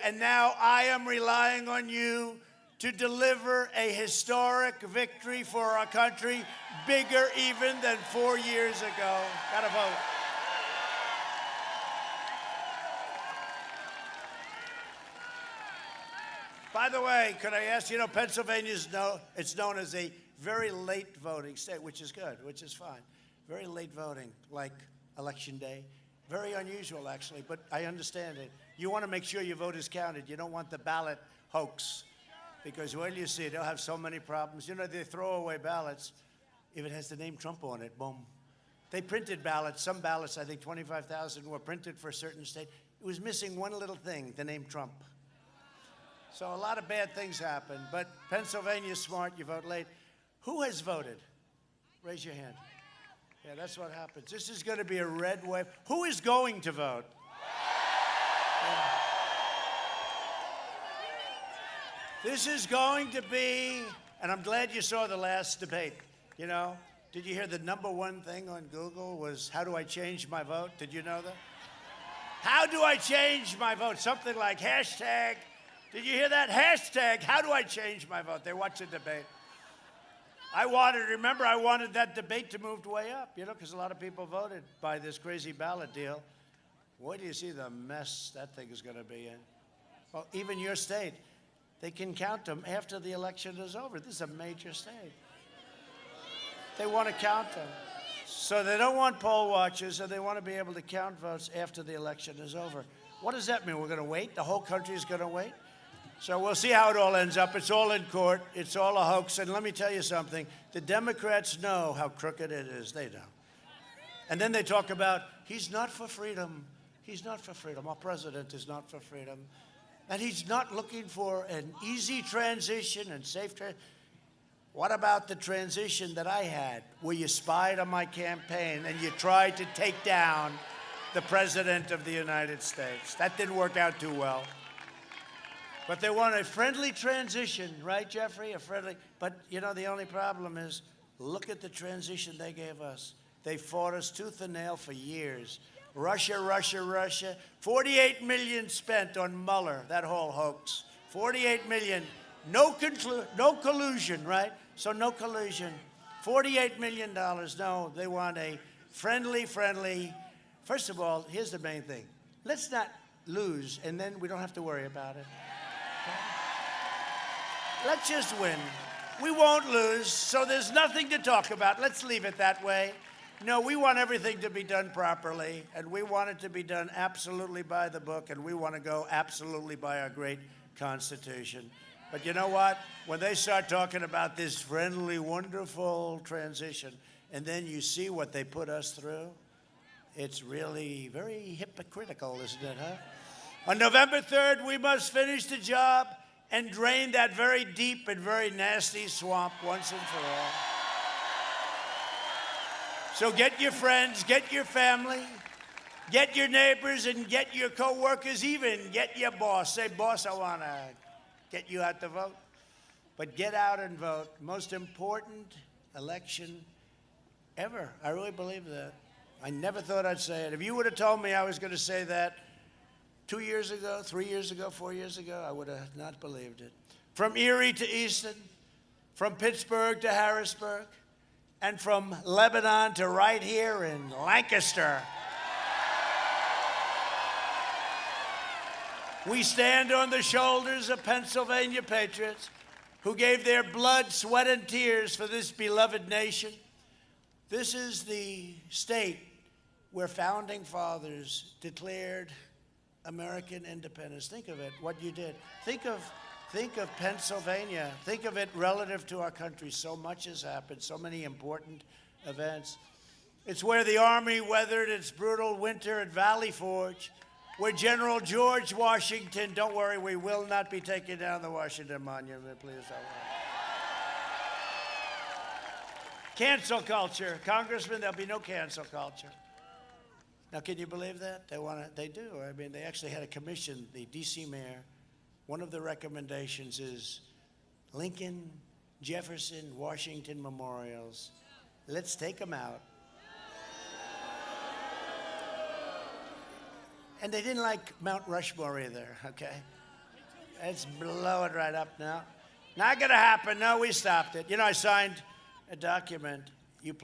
And now I am relying on you to deliver a historic victory for our country, bigger even than 4 years ago. Gotta vote. By the way, could I ask, Pennsylvania's it's known as a very late voting state, which is good, which is fine. Very late voting, like Election Day. Very unusual, actually, but I understand it. You want to make sure your vote is counted. You don't want the ballot hoax, because when you see it, they'll have so many problems. They throw away ballots if it has the name Trump on it, boom. They printed ballots. Some ballots, I think 25,000, were printed for a certain state. It was missing one little thing, the name Trump. So a lot of bad things happen, but Pennsylvania's smart. You vote late. Who has voted? Raise your hand. Yeah, that's what happens. This is going to be a red wave. Who is going to vote? Yeah. This is going to be, and I'm glad you saw the last debate. Did you hear the #1 thing on Google was, how do I change my vote? Did you know that? How do I change my vote? Something like hashtag. Did you hear that? Hashtag, how do I change my vote? They watch the debate. I wanted that debate to move way up, because a lot of people voted by this crazy ballot deal. Where do you see the mess that thing is going to be in? Well, even your state, they can count them after the election is over. This is a major state. They want to count them. So they don't want poll watchers, and they want to be able to count votes after the election is over. What does that mean? We're going to wait? The whole country is going to wait? So we'll see how it all ends up. It's all in court. It's all a hoax. And let me tell you something. The Democrats know how crooked it is. They know. And then they talk about, he's not for freedom. He's not for freedom. Our president is not for freedom. And he's not looking for an easy transition and safe transition. What about the transition that I had, where you spied on my campaign and you tried to take down the President of the United States? That didn't work out too well. But they want a friendly transition, right, Jeffrey? A friendly. But, the only problem is, look at the transition they gave us. They fought us tooth and nail for years. Russia, Russia, Russia. 48 million spent on Mueller, that whole hoax. 48 million. No collusion, right? So no collusion. $48 million. No, they want a friendly. First of all, here's the main thing. Let's not lose, and then we don't have to worry about it. Let's just win. We won't lose, so there's nothing to talk about. Let's leave it that way. No, we want everything to be done properly, and we want it to be done absolutely by the book, and we want to go absolutely by our great Constitution. But you know what? When they start talking about this friendly, wonderful transition, and then you see what they put us through, it's really very hypocritical, isn't it, huh? On November 3rd, we must finish the job and drain that very deep and very nasty swamp once and for all. So get your friends, get your family, get your neighbors, and get your co-workers, even get your boss. Say, boss, I want to get you out to vote. But get out and vote. Most important election ever. I really believe that. I never thought I'd say it. If you would have told me I was going to say that 2 years ago, 3 years ago, 4 years ago, I would have not believed it. From Erie to Easton, from Pittsburgh to Harrisburg, and from Lebanon to right here in Lancaster. We stand on the shoulders of Pennsylvania patriots who gave their blood, sweat, and tears for this beloved nation. This is the state where founding fathers declared American independence. Think of it, what you did. Think of Pennsylvania. Think of it relative to our country. So much has happened, so many important events. It's where the Army weathered its brutal winter at Valley Forge, where General George Washington, don't worry, we will not be taking down the Washington Monument, please don't worry. Cancel culture. Congressman, there'll be no cancel culture. Now, can you believe that? They do. I mean, they actually had a commission, the D.C. mayor. One of the recommendations is Lincoln, Jefferson, Washington memorials. Let's take them out. And they didn't like Mount Rushmore either, okay? It's blowing right up now. Not going to happen. No, we stopped it. You know, I signed a document. You